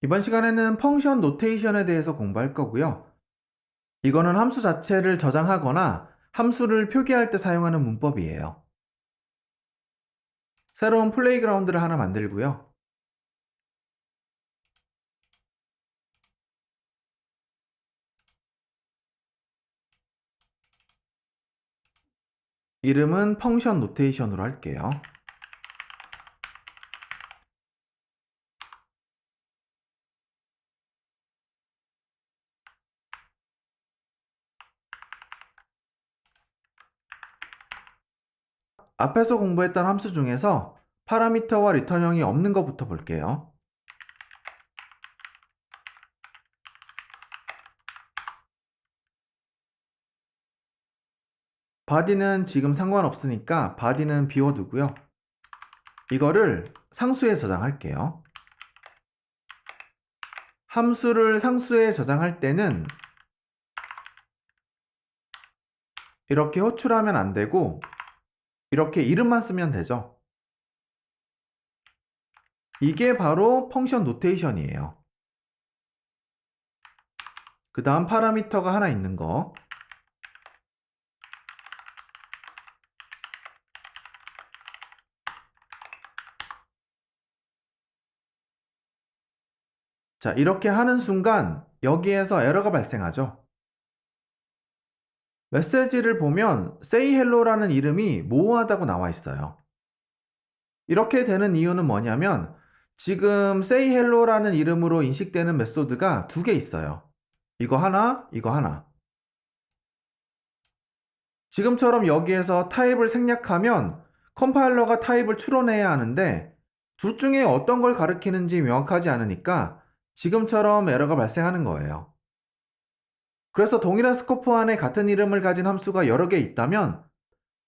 이번 시간에는 펑션 노테이션에 대해서 공부할 거고요. 이거는 함수 자체를 저장하거나 함수를 표기할 때 사용하는 문법이에요. 새로운 플레이그라운드를 하나 만들고요. 이름은 펑션 노테이션으로 할게요. 앞에서 공부했던 함수 중에서 파라미터와 리턴형이 없는 것부터 볼게요. body는 지금 상관없으니까 body는 비워두고요. 이거를 상수에 저장할게요. 함수를 상수에 저장할 때는 이렇게 호출하면 안 되고 이렇게 이름만 쓰면 되죠. 이게 바로 펑션 노테이션이에요. 그 다음 파라미터가 하나 있는 거. 자, 이렇게 하는 순간 여기에서 에러가 발생하죠. 메시지를 보면 say hello라는 이름이 모호하다고 나와 있어요. 이렇게 되는 이유는 뭐냐면 지금 say hello라는 이름으로 인식되는 메소드가 두 개 있어요. 이거 하나, 이거 하나. 지금처럼 여기에서 타입을 생략하면 컴파일러가 타입을 추론해야 하는데 둘 중에 어떤 걸 가리키는지 명확하지 않으니까 지금처럼 에러가 발생하는 거예요. 그래서 동일한 스코프 안에 같은 이름을 가진 함수가 여러 개 있다면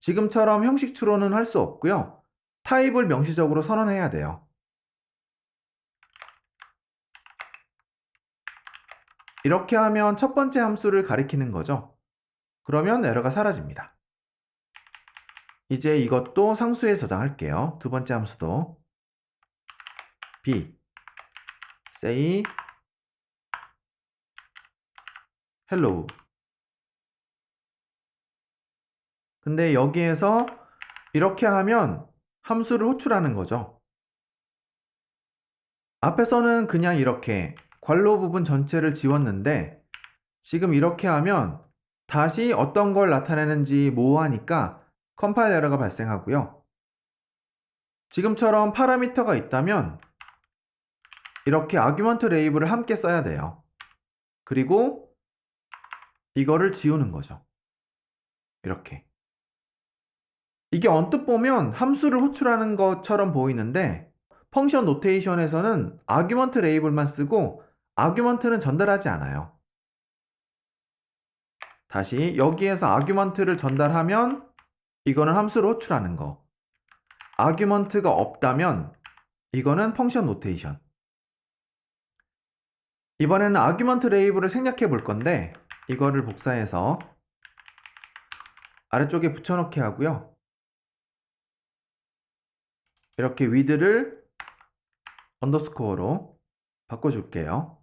지금처럼 형식 추론은 할 수 없고요. 타입을 명시적으로 선언해야 돼요. 이렇게 하면 첫 번째 함수를 가리키는 거죠. 그러면 에러가 사라집니다. 이제 이것도 상수에 저장할게요. 두 번째 함수도 b say hello. 근데 여기에서 이렇게 하면 함수를 호출하는 거죠. 앞에서는 그냥 이렇게 괄호 부분 전체를 지웠는데 지금 이렇게 하면 다시 어떤 걸 나타내는지 모호하니까 컴파일 에러가 발생하고요. 지금처럼 파라미터가 있다면 이렇게 아규먼트 레이블을 함께 써야 돼요. 그리고 이거를 지우는 거죠. 이렇게. 이게 언뜻 보면 함수를 호출하는 것처럼 보이는데 펑션 노테이션에서는 아규먼트 레이블만 쓰고 아규먼트는 전달하지 않아요. 다시 여기에서 아규먼트를 전달하면 이거는 함수를 호출하는 거. 아규먼트가 없다면 이거는 펑션 노테이션. 이번에는 아규먼트 레이블을 생략해 볼 건데 이거를 복사해서 아래쪽에 붙여넣기 하고요. 이렇게 width를 언더스코어로 바꿔줄게요.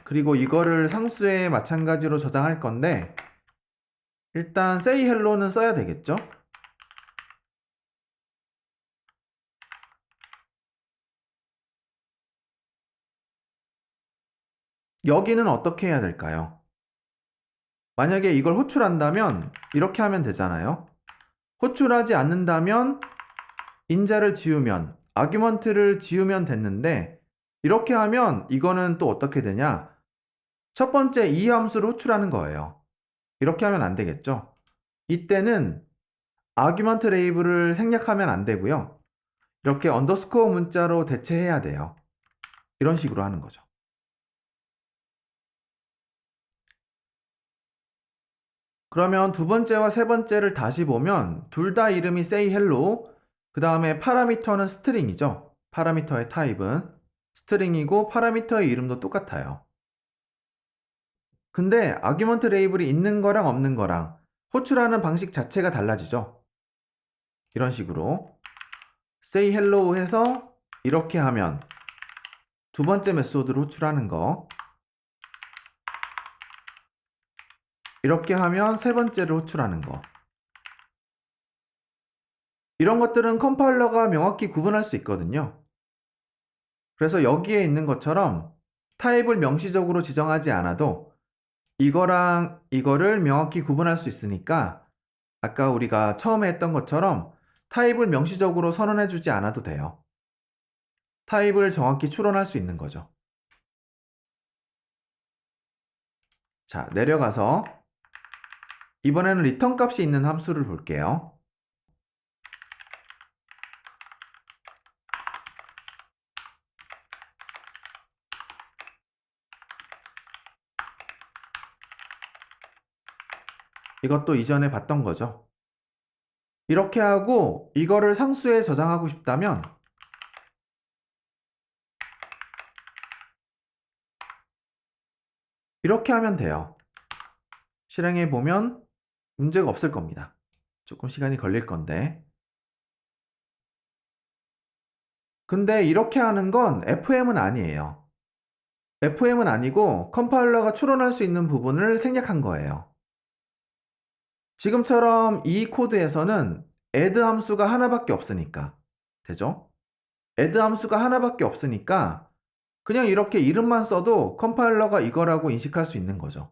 그리고 이거를 상수에 마찬가지로 저장할 건데 일단 say hello는 써야 되겠죠? 여기는 어떻게 해야 될까요? 만약에 이걸 호출한다면 이렇게 하면 되잖아요. 호출하지 않는다면 인자를 지우면 아규먼트를 지우면 됐는데 이렇게 하면 이거는 또 어떻게 되냐? 첫 번째 이 함수를 호출하는 거예요. 이렇게 하면 안 되겠죠? 이때는 아규먼트 레이블을 생략하면 안 되고요. 이렇게 언더스코어 문자로 대체해야 돼요. 이런 식으로 하는 거죠. 그러면 두 번째와 세 번째를 다시 보면 둘 다 이름이 say hello, 그 다음에 파라미터는 스트링이죠. 파라미터의 타입은 스트링이고 파라미터의 이름도 똑같아요. 근데 아규먼트 레이블이 있는 거랑 없는 거랑 호출하는 방식 자체가 달라지죠. 이런 식으로 say hello 해서 이렇게 하면 두 번째 메소드로 호출하는 거. 이렇게 하면 세 번째로 호출하는 거. 이런 것들은 컴파일러가 명확히 구분할 수 있거든요. 그래서 여기에 있는 것처럼 타입을 명시적으로 지정하지 않아도 이거랑 이거를 명확히 구분할 수 있으니까 아까 우리가 처음에 했던 것처럼 타입을 명시적으로 선언해 주지 않아도 돼요. 타입을 정확히 추론할 수 있는 거죠. 자, 내려가서 이번에는 리턴 값이 있는 함수를 볼게요. 이것도 이전에 봤던 거죠. 이렇게 하고 이거를 상수에 저장하고 싶다면 이렇게 하면 돼요. 실행해 보면 문제가 없을 겁니다. 조금 시간이 걸릴 건데. 근데 이렇게 하는 건 FM은 아니에요. FM은 아니고 컴파일러가 추론할 수 있는 부분을 생략한 거예요. 지금처럼 이 코드에서는 add 함수가 하나밖에 없으니까. 되죠? add 함수가 하나밖에 없으니까 그냥 이렇게 이름만 써도 컴파일러가 이거라고 인식할 수 있는 거죠.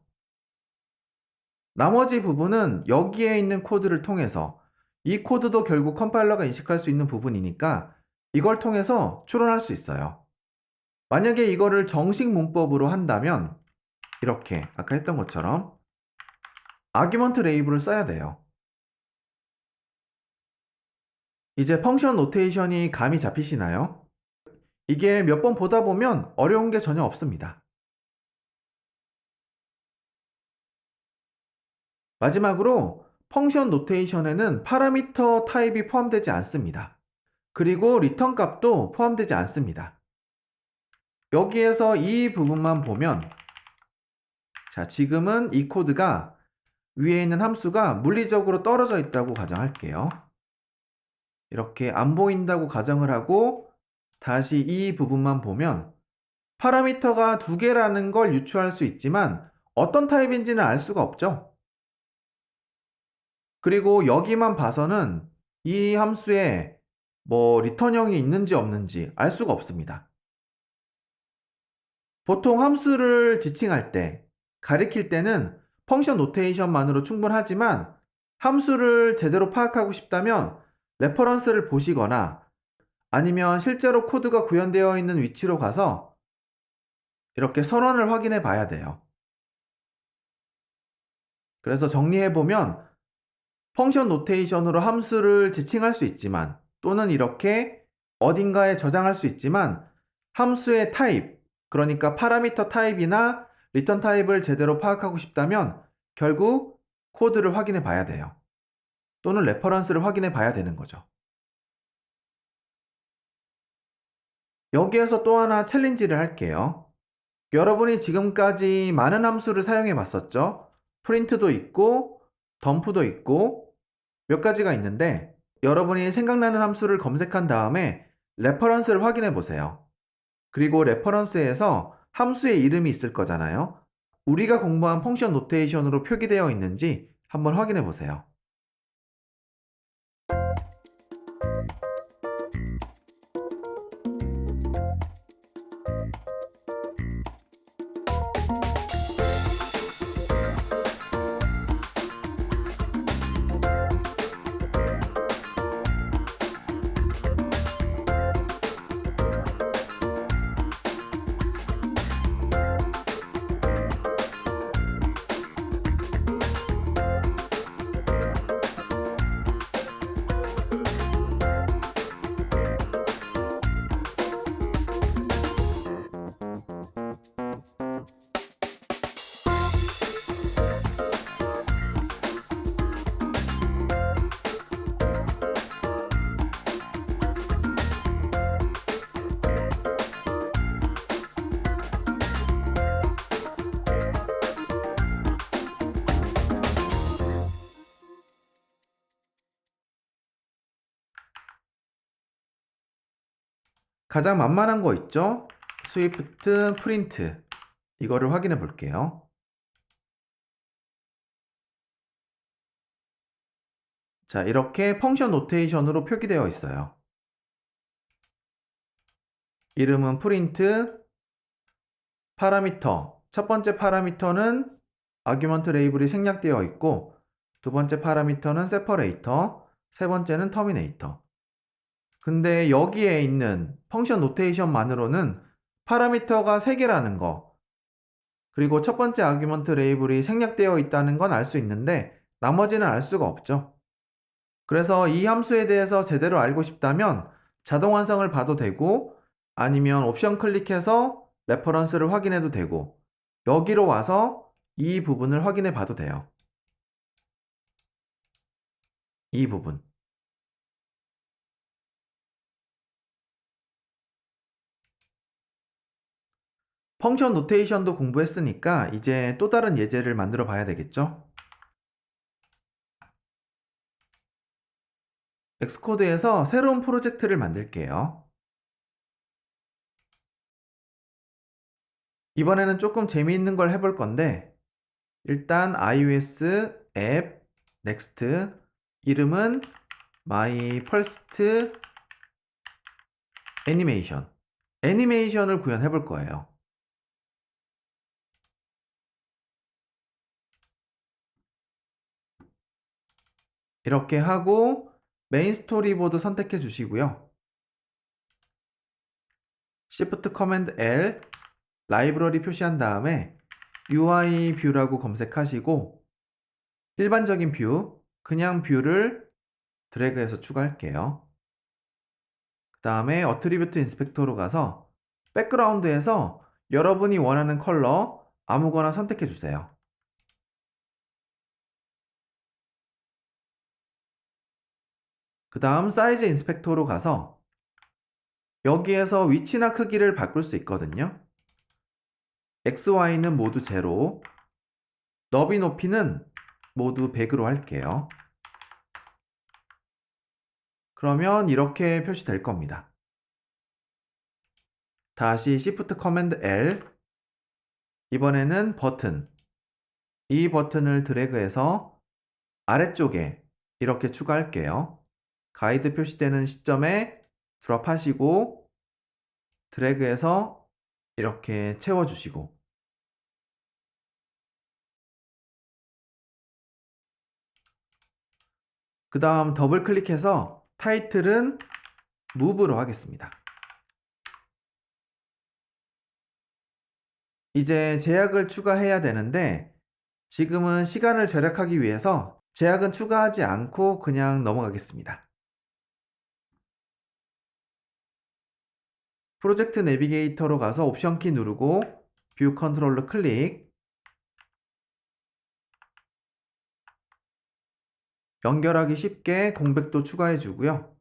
나머지 부분은 여기에 있는 코드를 통해서 이 코드도 결국 컴파일러가 인식할 수 있는 부분이니까 이걸 통해서 추론할 수 있어요. 만약에 이거를 정식 문법으로 한다면 이렇게 아까 했던 것처럼 아규먼트 레이블을 써야 돼요. 이제 펑션 노테이션이 감이 잡히시나요? 이게 몇 번 보다 보면 어려운 게 전혀 없습니다. 마지막으로 펑션 노테이션에는 파라미터 타입이 포함되지 않습니다. 그리고 리턴 값도 포함되지 않습니다. 여기에서 이 부분만 보면 자, 지금은 이 코드가 위에 있는 함수가 물리적으로 떨어져 있다고 가정할게요. 이렇게 안 보인다고 가정을 하고 다시 이 부분만 보면 파라미터가 두 개라는 걸 유추할 수 있지만 어떤 타입인지는 알 수가 없죠. 그리고 여기만 봐서는 이 함수에 리턴형이 있는지 없는지 알 수가 없습니다. 보통 함수를 지칭할 때, 가리킬 때는 펑션 노테이션만으로 충분하지만 함수를 제대로 파악하고 싶다면 레퍼런스를 보시거나 아니면 실제로 코드가 구현되어 있는 위치로 가서 이렇게 선언을 확인해 봐야 돼요. 그래서 정리해 보면 펑션 노테이션으로 함수를 지칭할 수 있지만 또는 이렇게 어딘가에 저장할 수 있지만 함수의 타입, 그러니까 파라미터 타입이나 리턴 타입을 제대로 파악하고 싶다면 결국 코드를 확인해 봐야 돼요. 또는 레퍼런스를 확인해 봐야 되는 거죠. 여기에서 또 하나 챌린지를 할게요. 여러분이 지금까지 많은 함수를 사용해 봤었죠? 프린트도 있고 덤프도 있고 몇 가지가 있는데 여러분이 생각나는 함수를 검색한 다음에 레퍼런스를 확인해 보세요. 그리고 레퍼런스에서 함수의 이름이 있을 거잖아요. 우리가 공부한 펑션 노테이션으로 표기되어 있는지 한번 확인해 보세요. 가장 만만한 거 있죠? 스위프트 프린트. 이거를 확인해 볼게요. 자, 이렇게 펑션 노테이션으로 표기되어 있어요. 이름은 프린트, 파라미터. 첫 번째 파라미터는 아규먼트 레이블이 생략되어 있고, 두 번째 파라미터는 세퍼레이터, 세 번째는 터미네이터. 근데 여기에 있는 펑션 노테이션만으로는 파라미터가 3개라는 거, 그리고 첫 번째 아규먼트 레이블이 생략되어 있다는 건 알 수 있는데 나머지는 알 수가 없죠. 그래서 이 함수에 대해서 제대로 알고 싶다면 자동 완성을 봐도 되고, 아니면 옵션 클릭해서 레퍼런스를 확인해도 되고, 여기로 와서 이 부분을 확인해 봐도 돼요. 이 부분. 펑션 노테이션도 공부했으니까 이제 또 다른 예제를 만들어 봐야 되겠죠? 엑스코드에서 새로운 프로젝트를 만들게요. 이번에는 조금 재미있는 걸 해볼 건데, 일단 iOS 앱 next, 이름은 my first animation. 애니메이션을 구현해 볼 거예요. 이렇게 하고 메인 스토리보드 선택해 주시고요. Shift Command L 라이브러리 표시한 다음에 UI 뷰라고 검색하시고, 일반적인 뷰, 그냥 뷰를 드래그해서 추가할게요. 그 다음에 어트리뷰트 인스펙터로 가서 백그라운드에서 여러분이 원하는 컬러 아무거나 선택해 주세요. 그 다음 사이즈 인스펙터로 가서 여기에서 위치나 크기를 바꿀 수 있거든요. X, Y는 모두 0, 너비 높이는 모두 100으로 할게요. 그러면 이렇게 표시될 겁니다. 다시 Shift Command L, 이번에는 버튼, 이 버튼을 드래그해서 아래쪽에 이렇게 추가할게요. 가이드 표시되는 시점에 드롭하시고 드래그해서 이렇게 채워주시고, 그 다음 더블 클릭해서 타이틀은 무브로 하겠습니다. 이제 제약을 추가해야 되는데 지금은 시간을 절약하기 위해서 제약은 추가하지 않고 그냥 넘어가겠습니다. 프로젝트 내비게이터로 가서 옵션 키 누르고 뷰 컨트롤러 클릭, 연결하기 쉽게 공백도 추가해 주고요.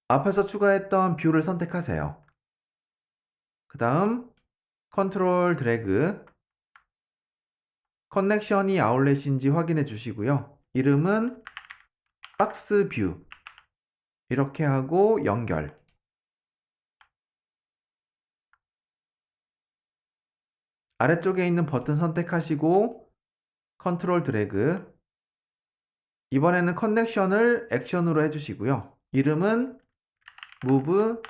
앞에서 추가했던 뷰를 선택하세요. 그 다음 컨트롤 드래그, 커넥션이 아울렛인지 확인해 주시고요. 이름은 박스 뷰, 이렇게 하고 연결. 아래쪽에 있는 버튼 선택하시고 컨트롤 드래그, 이번에는 커넥션을 액션으로 해주시고요. 이름은 move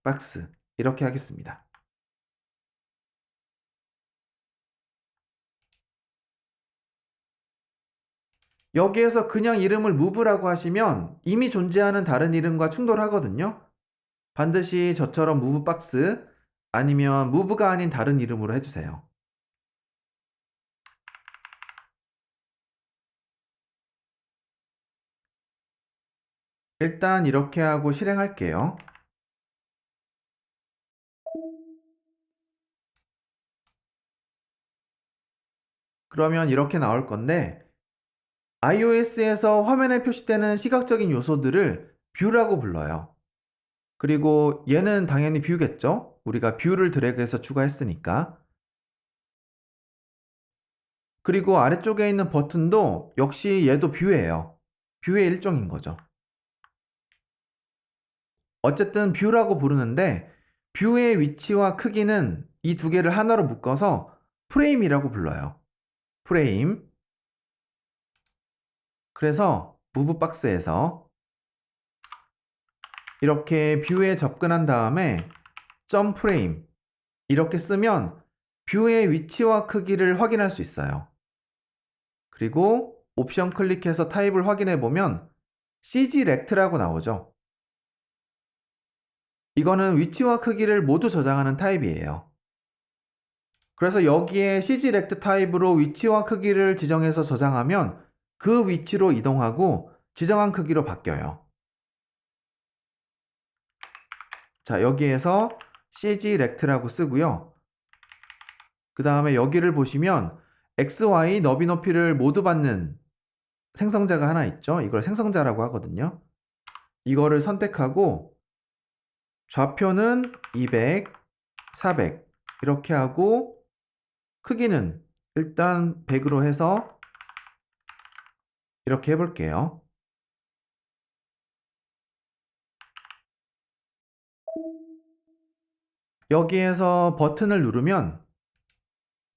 box, 이렇게 하겠습니다. 여기에서 그냥 이름을 move라고 하시면 이미 존재하는 다른 이름과 충돌하거든요. 반드시 저처럼 move box 아니면 move가 아닌 다른 이름으로 해주세요. 일단 이렇게 하고 실행할게요. 그러면 이렇게 나올 건데, iOS에서 화면에 표시되는 시각적인 요소들을 뷰라고 불러요. 그리고 얘는 당연히 뷰겠죠? 우리가 뷰를 드래그해서 추가했으니까. 그리고 아래쪽에 있는 버튼도 역시 얘도 뷰예요. 뷰의 일종인 거죠. 어쨌든 뷰라고 부르는데 뷰의 위치와 크기는 이 두 개를 하나로 묶어서 프레임이라고 불러요. 프레임. 그래서 무브 박스에서 이렇게 뷰에 접근한 다음에 점 프레임 이렇게 쓰면 뷰의 위치와 크기를 확인할 수 있어요. 그리고 옵션 클릭해서 타입을 확인해 보면 CG 렉트라고 나오죠. 이거는 위치와 크기를 모두 저장하는 타입이에요. 그래서 여기에 CG 렉트 타입으로 위치와 크기를 지정해서 저장하면 그 위치로 이동하고 지정한 크기로 바뀌어요. 자, 여기에서 CG 렉트라고 쓰고요. 그 다음에 여기를 보시면 XY 너비 높이를 모두 받는 생성자가 하나 있죠. 이걸 생성자라고 하거든요. 이거를 선택하고 좌표는 200, 400 이렇게 하고 크기는 일단 100으로 해서 이렇게 해볼게요. 여기에서 버튼을 누르면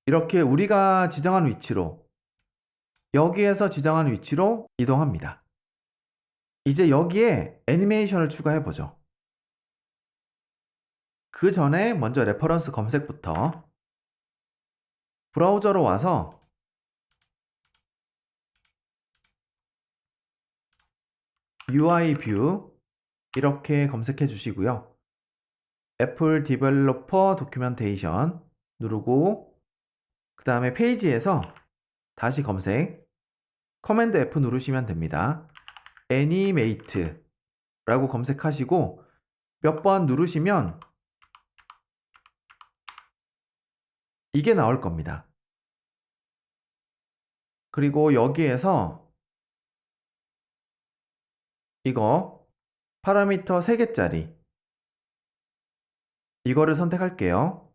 이렇게 우리가 지정한 위치로 여기에서 지정한 위치로 이동합니다. 이제 여기에 애니메이션을 추가해보죠. 그 전에 먼저 레퍼런스 검색부터 브라우저로 와서 UI 뷰 이렇게 검색해 주시고요. 애플 디벨로퍼 도큐멘테이션 누르고 그 다음에 페이지에서 다시 검색 커맨드 F 누르시면 됩니다. 애니메이트 라고 검색하시고 몇 번 누르시면 이게 나올 겁니다. 그리고 여기에서 이거 파라미터 3개짜리 이거를 선택할게요.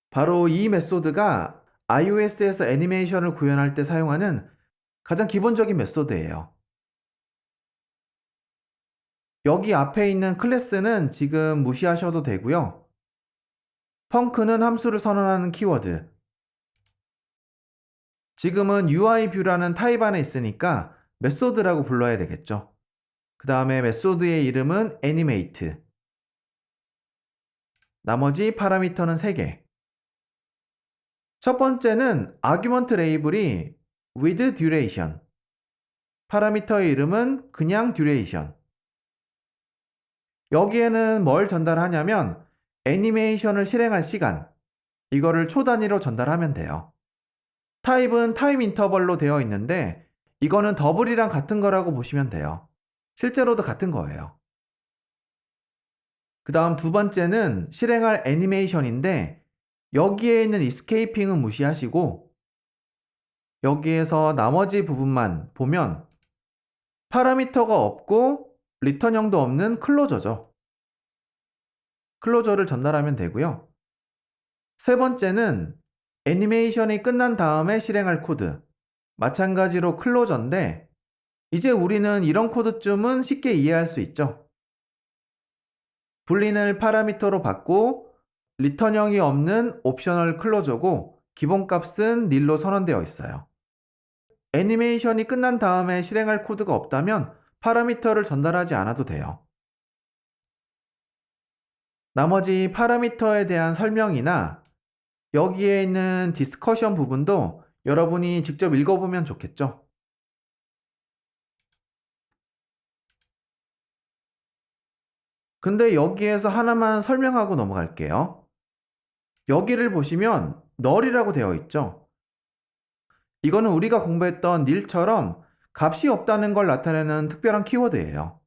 바로 이 메소드가 iOS에서 애니메이션을 구현할 때 사용하는 가장 기본적인 메소드예요. 여기 앞에 있는 클래스는 지금 무시하셔도 되고요. 펑크는 함수를 선언하는 키워드. 지금은 UIView라는 타입 안에 있으니까 메소드라고 불러야 되겠죠. 그 다음에 메소드의 이름은 animate. 나머지 파라미터는 3개. 첫 번째는 아규먼트 레이블이 with duration. 파라미터의 이름은 그냥 duration. 여기에는 뭘 전달하냐면 애니메이션을 실행할 시간. 이거를 초 단위로 전달하면 돼요. 타입은 타임 인터벌로 되어 있는데 이거는 더블이랑 같은 거라고 보시면 돼요. 실제로도 같은 거예요. 그 다음 두 번째는 실행할 애니메이션인데 여기에 있는 escaping은 무시하시고 여기에서 나머지 부분만 보면 파라미터가 없고 리턴형도 없는 클로저죠. 클로저를 전달하면 되고요. 세 번째는 애니메이션이 끝난 다음에 실행할 코드. 마찬가지로 클로저인데 이제 우리는 이런 코드쯤은 쉽게 이해할 수 있죠. 불린을 파라미터로 받고 리턴형이 없는 옵셔널 클로저고 기본값은 nil로 선언되어 있어요. 애니메이션이 끝난 다음에 실행할 코드가 없다면 파라미터를 전달하지 않아도 돼요. 나머지 파라미터에 대한 설명이나 여기에 있는 디스커션 부분도 여러분이 직접 읽어보면 좋겠죠. 근데 여기에서 하나만 설명하고 넘어갈게요. 여기를 보시면 null이라고 되어 있죠. 이거는 우리가 공부했던 nil처럼 값이 없다는 걸 나타내는 특별한 키워드예요.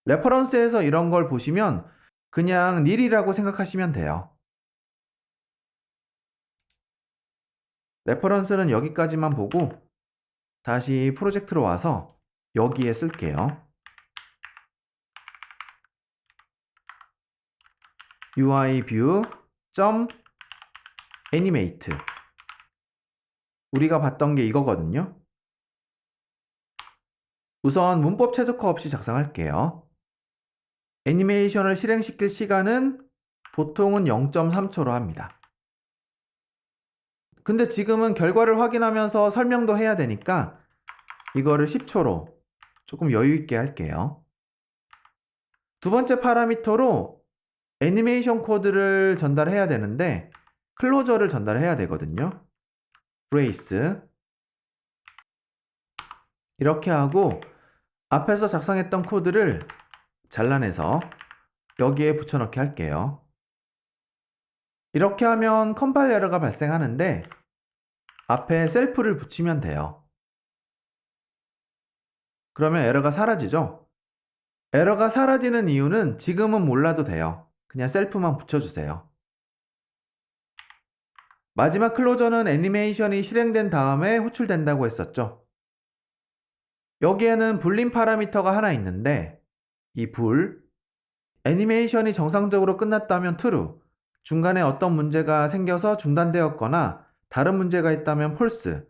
레퍼런스에서 이런 걸 보시면 그냥 nil이라고 생각하시면 돼요. 레퍼런스는 여기까지만 보고 다시 프로젝트로 와서 여기에 쓸게요. UIView.animate 우리가 봤던 게 이거거든요. 우선 문법 최적화 없이 작성할게요. 애니메이션을 실행시킬 시간은 보통은 0.3초로 합니다. 근데 지금은 결과를 확인하면서 설명도 해야 되니까 이거를 10초로 조금 여유 있게 할게요. 두 번째 파라미터로 애니메이션 코드를 전달해야 되는데 클로저를 전달해야 되거든요. 브레이스 이렇게 하고 앞에서 작성했던 코드를 잘라내서 여기에 붙여넣기 할게요. 이렇게 하면 컴파일 에러가 발생하는데 앞에 셀프를 붙이면 돼요. 그러면 에러가 사라지죠? 에러가 사라지는 이유는 지금은 몰라도 돼요. 그냥 셀프만 붙여주세요. 마지막 클로저는 애니메이션이 실행된 다음에 호출된다고 했었죠. 여기에는 불린 파라미터가 하나 있는데 이 불, 애니메이션이 정상적으로 끝났다면 true, 중간에 어떤 문제가 생겨서 중단되었거나 다른 문제가 있다면 false,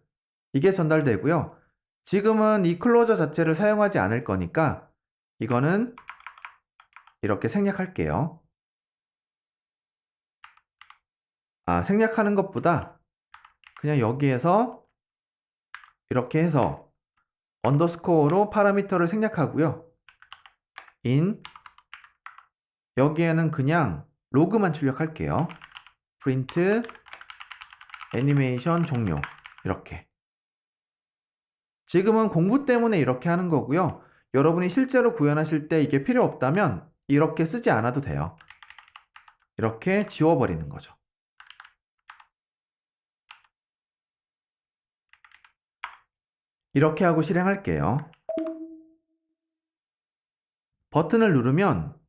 이게 전달되고요. 지금은 이 클로저 자체를 사용하지 않을 거니까 이거는 이렇게 생략할게요. 생략하는 것보다 그냥 여기에서 이렇게 해서 언더스코어로 파라미터를 생략하고요. in 여기에는 그냥 로그만 출력할게요. print 애니메이션 종료 이렇게. 지금은 공부 때문에 이렇게 하는 거고요. 여러분이 실제로 구현하실 때 이게 필요 없다면 이렇게 쓰지 않아도 돼요. 이렇게 지워버리는 거죠. 이렇게 하고 실행할게요. 버튼을 누르면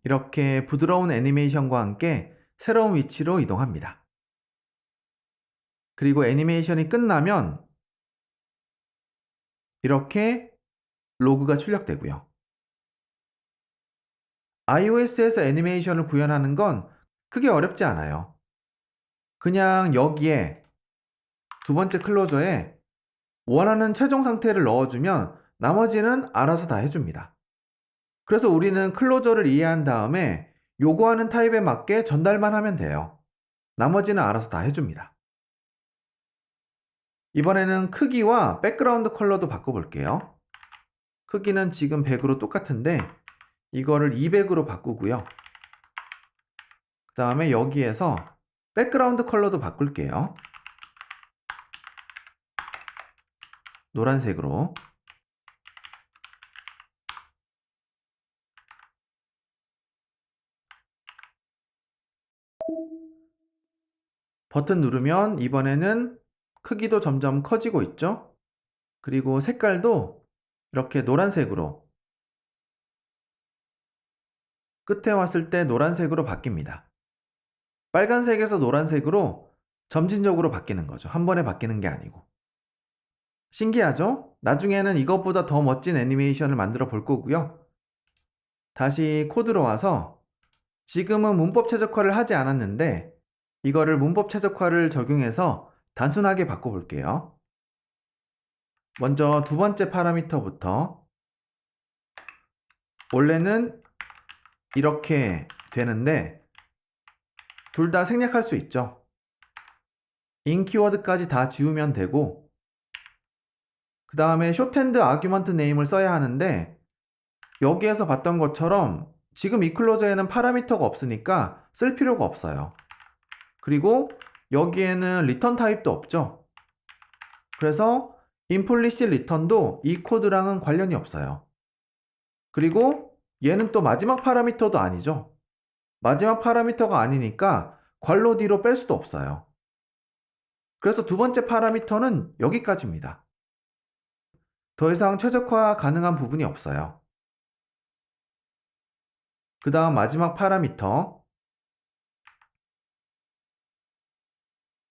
이렇게 부드러운 애니메이션과 함께 새로운 위치로 이동합니다. 그리고 애니메이션이 끝나면 이렇게 로그가 출력되고요. iOS에서 애니메이션을 구현하는 건 크게 어렵지 않아요. 그냥 여기에 두 번째 클로저에 원하는 최종 상태를 넣어주면 나머지는 알아서 다 해줍니다. 그래서 우리는 클로저를 이해한 다음에 요구하는 타입에 맞게 전달만 하면 돼요. 나머지는 알아서 다 해줍니다. 이번에는 크기와 백그라운드 컬러도 바꿔볼게요. 크기는 지금 100으로 똑같은데 이거를 200으로 바꾸고요. 그 다음에 여기에서 백그라운드 컬러도 바꿀게요. 노란색으로. 버튼 누르면 이번에는 크기도 점점 커지고 있죠? 그리고 색깔도 이렇게 노란색으로 끝에 왔을 때 노란색으로 바뀝니다. 빨간색에서 노란색으로 점진적으로 바뀌는 거죠. 한 번에 바뀌는 게 아니고. 신기하죠? 나중에는 이것보다 더 멋진 애니메이션을 만들어 볼 거고요. 다시 코드로 와서 지금은 문법 최적화를 하지 않았는데 이거를 문법 최적화를 적용해서 단순하게 바꿔볼게요. 먼저 두 번째 파라미터부터 원래는 이렇게 되는데 둘 다 생략할 수 있죠. in 키워드까지 다 지우면 되고 그 다음에 shorthand argument name을 써야 하는데 여기에서 봤던 것처럼 지금 이 클로저에는 파라미터가 없으니까 쓸 필요가 없어요. 그리고 여기에는 리턴 타입도 없죠. 그래서 implicit return도 이 코드랑은 관련이 없어요. 그리고 얘는 또 마지막 파라미터도 아니죠. 마지막 파라미터가 아니니까 괄호 뒤로 뺄 수도 없어요. 그래서 두 번째 파라미터는 여기까지입니다. 더 이상 최적화 가능한 부분이 없어요. 그 다음 마지막 파라미터.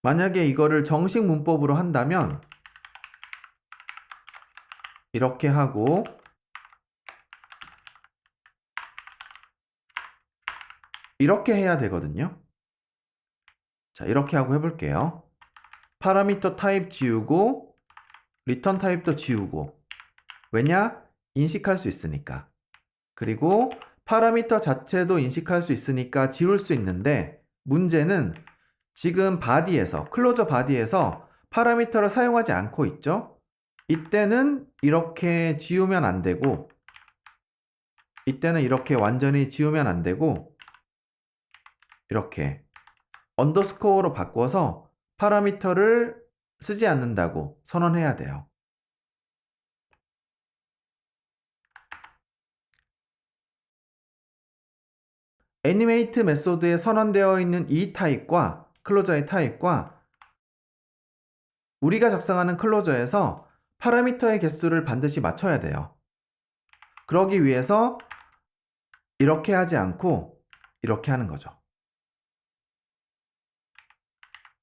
만약에 이거를 정식 문법으로 한다면 이렇게 하고 이렇게 해야 되거든요. 자, 이렇게 하고 해볼게요. 파라미터 타입 지우고 리턴 타입도 지우고. 왜냐? 인식할 수 있으니까. 그리고 파라미터 자체도 인식할 수 있으니까 지울 수 있는데, 문제는 지금 바디에서, 클로저 바디에서 파라미터를 사용하지 않고 있죠? 이때는 이렇게 지우면 안 되고, 이때는 이렇게 완전히 지우면 안 되고, 이렇게 언더스코어로 바꿔서 파라미터를 쓰지 않는다고 선언해야 돼요. 애니메이트 메소드에 선언되어 있는 이 타입과 클로저의 타입과 우리가 작성하는 클로저에서 파라미터의 개수를 반드시 맞춰야 돼요. 그러기 위해서 이렇게 하지 않고 이렇게 하는 거죠.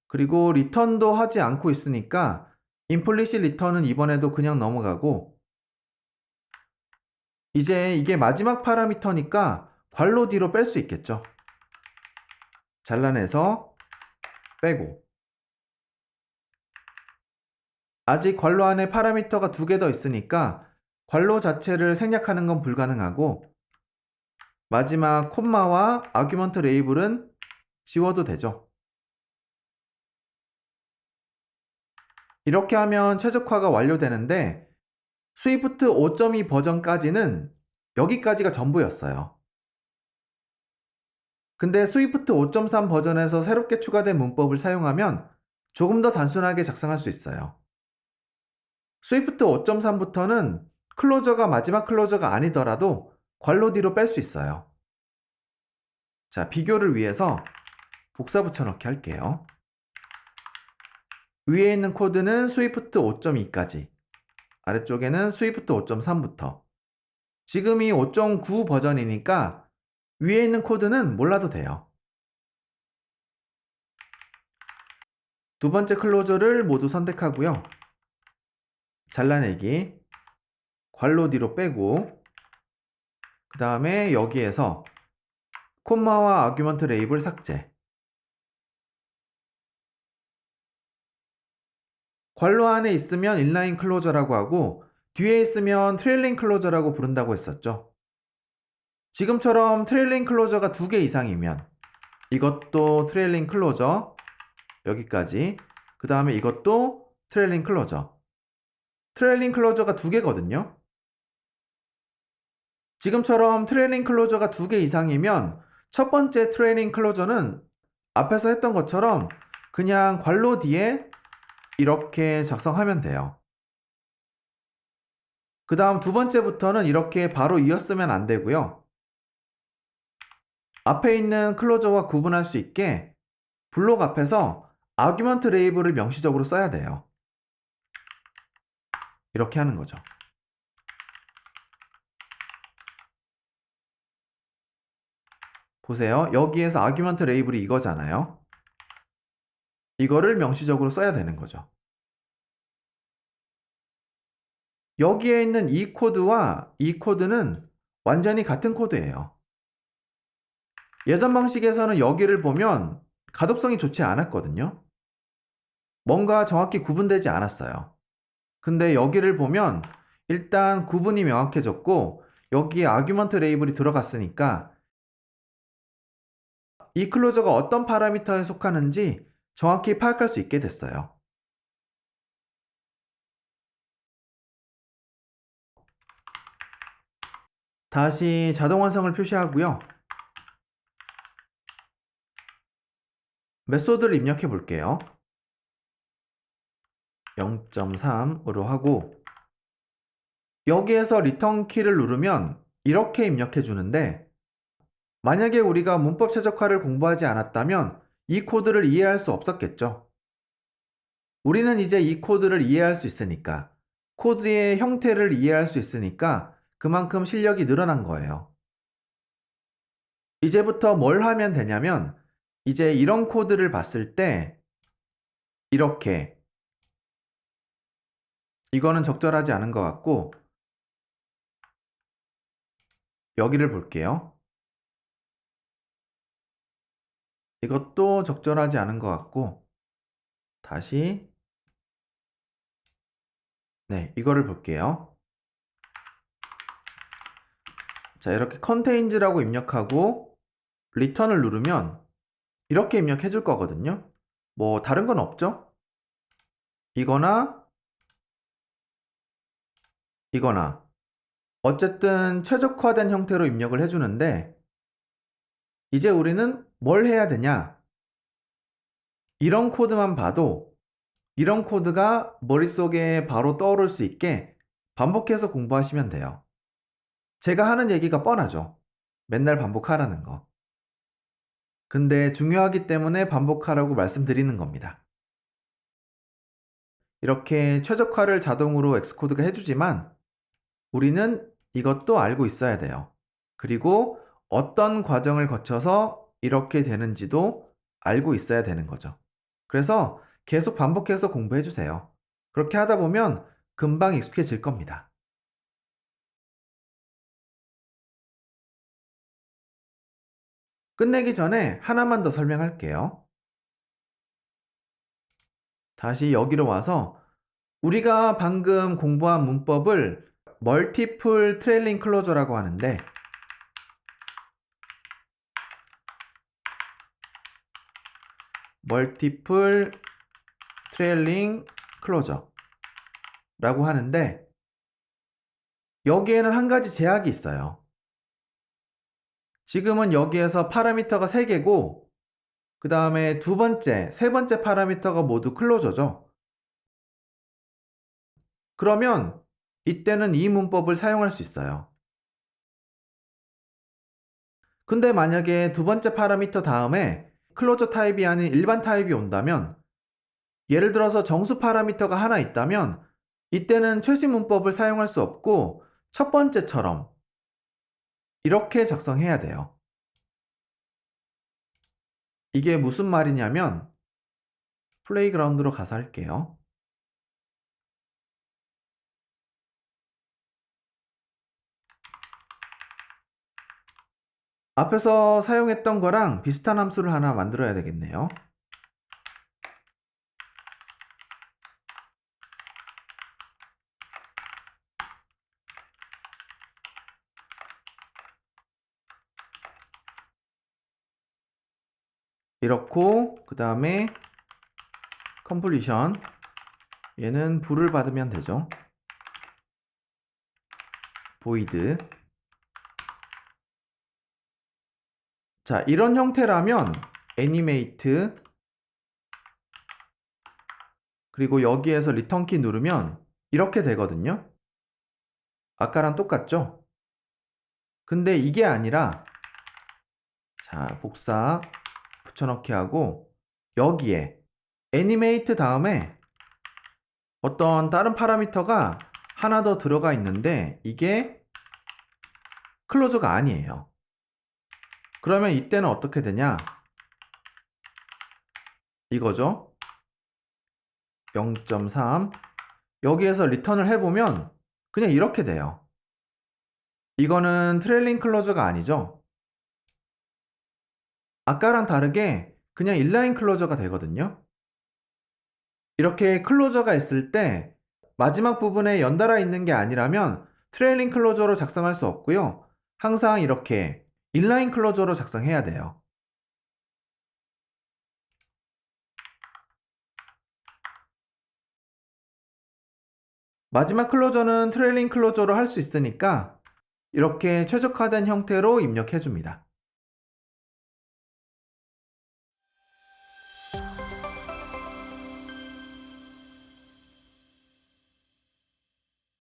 그리고 리턴도 하지 않고 있으니까 implicit return은 이번에도 그냥 넘어가고, 이제 이게 마지막 파라미터니까 괄호 뒤로 뺄 수 있겠죠. 잘라내서 빼고. 아직 괄호 안에 파라미터가 2개 더 있으니까 괄호 자체를 생략하는 건 불가능하고, 마지막 콤마와 아규먼트 레이블은 지워도 되죠. 이렇게 하면 최적화가 완료되는데, 스위프트 5.2 버전까지는 여기까지가 전부였어요. 근데 스위프트 5.3 버전에서 새롭게 추가된 문법을 사용하면 조금 더 단순하게 작성할 수 있어요. 스위프트 5.3부터는 클로저가 마지막 클로저가 아니더라도 괄호 뒤로 뺄 수 있어요. 자, 비교를 위해서 복사 붙여넣기 할게요. 위에 있는 코드는 스위프트 5.2까지, 아래쪽에는 스위프트 5.3부터. 지금이 5.9 버전이니까 위에 있는 코드는 몰라도 돼요. 두 번째 클로저를 모두 선택하고요. 잘라내기, 괄호 뒤로 빼고, 그 다음에 여기에서 콤마와 아규먼트 레이블 삭제. 괄호 안에 있으면 인라인 클로저라고 하고, 뒤에 있으면 트레일링 클로저라고 부른다고 했었죠. 지금처럼 트레일링 클로저가 2개 이상이면 이것도 트레일링 클로저, 여기까지. 그 다음에 이것도 트레일링 클로저. 트레일링 클로저가 2개거든요. 지금처럼 트레일링 클로저가 2개 이상이면 첫 번째 트레일링 클로저는 앞에서 했던 것처럼 그냥 괄호 뒤에 이렇게 작성하면 돼요. 그 다음 두 번째부터는 이렇게 바로 이었으면 안 되고요. 앞에 있는 클로저와 구분할 수 있게 블록 앞에서 아규먼트 레이블을 명시적으로 써야 돼요. 이렇게 하는 거죠. 보세요. 여기에서 아규먼트 레이블이 이거잖아요. 이거를 명시적으로 써야 되는 거죠. 여기에 있는 이 코드와 이 코드는 완전히 같은 코드예요. 예전 방식에서는 여기를 보면 가독성이 좋지 않았거든요. 뭔가 정확히 구분되지 않았어요. 근데 여기를 보면 일단 구분이 명확해졌고, 여기에 아규먼트 레이블이 들어갔으니까 이 클로저가 어떤 파라미터에 속하는지 정확히 파악할 수 있게 됐어요. 다시 자동 완성을 표시하고요. 메소드를 입력해 볼게요. 0.3으로 하고, 여기에서 리턴 키를 누르면 이렇게 입력해 주는데, 만약에 우리가 문법 최적화를 공부하지 않았다면 이 코드를 이해할 수 없었겠죠. 우리는 이제 이 코드를 이해할 수 있으니까, 코드의 형태를 이해할 수 있으니까 그만큼 실력이 늘어난 거예요. 이제부터 뭘 하면 되냐면, 이제 이런 코드를 봤을 때 이렇게, 이거는 적절하지 않은 것 같고, 여기를 볼게요. 이것도 적절하지 않은 것 같고, 다시 네, 이거를 볼게요. 자, 이렇게 contains라고 입력하고 return을 누르면 이렇게 입력해 줄 거거든요. 뭐 다른 건 없죠? 이거나 이거나 어쨌든 최적화된 형태로 입력을 해주는데 이제 우리는 뭘 해야 되냐? 이런 코드만 봐도 이런 코드가 머릿속에 바로 떠오를 수 있게 반복해서 공부하시면 돼요. 제가 하는 얘기가 뻔하죠. 맨날 반복하라는 거. 근데 중요하기 때문에 반복하라고 말씀드리는 겁니다. 이렇게 최적화를 자동으로 엑스코드가 해주지만 우리는 이것도 알고 있어야 돼요. 그리고 어떤 과정을 거쳐서 이렇게 되는지도 알고 있어야 되는 거죠. 그래서 계속 반복해서 공부해 주세요. 그렇게 하다 보면 금방 익숙해질 겁니다. 끝내기 전에 하나만 더 설명할게요. 다시 여기로 와서 우리가 방금 공부한 문법을 멀티플 트레일링 클로저라고 하는데 멀티플 트레일링 클로저라고 하는데 여기에는 한 가지 제약이 있어요. 지금은 여기에서 파라미터가 3개고 그 다음에 두 번째, 세 번째 파라미터가 모두 클로저죠. 그러면 이때는 이 문법을 사용할 수 있어요. 근데 만약에 두 번째 파라미터 다음에 클로저 타입이 아닌 일반 타입이 온다면 예를 들어서 정수 파라미터가 하나 있다면 이때는 최신 문법을 사용할 수 없고 첫 번째처럼 이렇게 작성해야 돼요. 이게 무슨 말이냐면 플레이그라운드로 가서 할게요. 앞에서 사용했던 거랑 비슷한 함수를 하나 만들어야 되겠네요. 이렇고 그 다음에 completion 얘는 불을 받으면 되죠. void 자 이런 형태라면 animate 그리고 여기에서 리턴 키 누르면 이렇게 되거든요. 아까랑 똑같죠? 근데 이게 아니라 자 복사 붙여넣기 하고 여기에 애니메이트 다음에 어떤 다른 파라미터가 하나 더 들어가 있는데 이게 클로저가 아니에요. 그러면 이때는 어떻게 되냐? 이거죠. 0.3 여기에서 리턴을 해보면 그냥 이렇게 돼요. 이거는 트레일링 클로저가 아니죠. 아까랑 다르게 그냥 인라인 클로저가 되거든요. 이렇게 클로저가 있을 때 마지막 부분에 연달아 있는 게 아니라면 트레일링 클로저로 작성할 수 없고요. 항상 이렇게 인라인 클로저로 작성해야 돼요. 마지막 클로저는 트레일링 클로저로 할 수 있으니까 이렇게 최적화된 형태로 입력해 줍니다.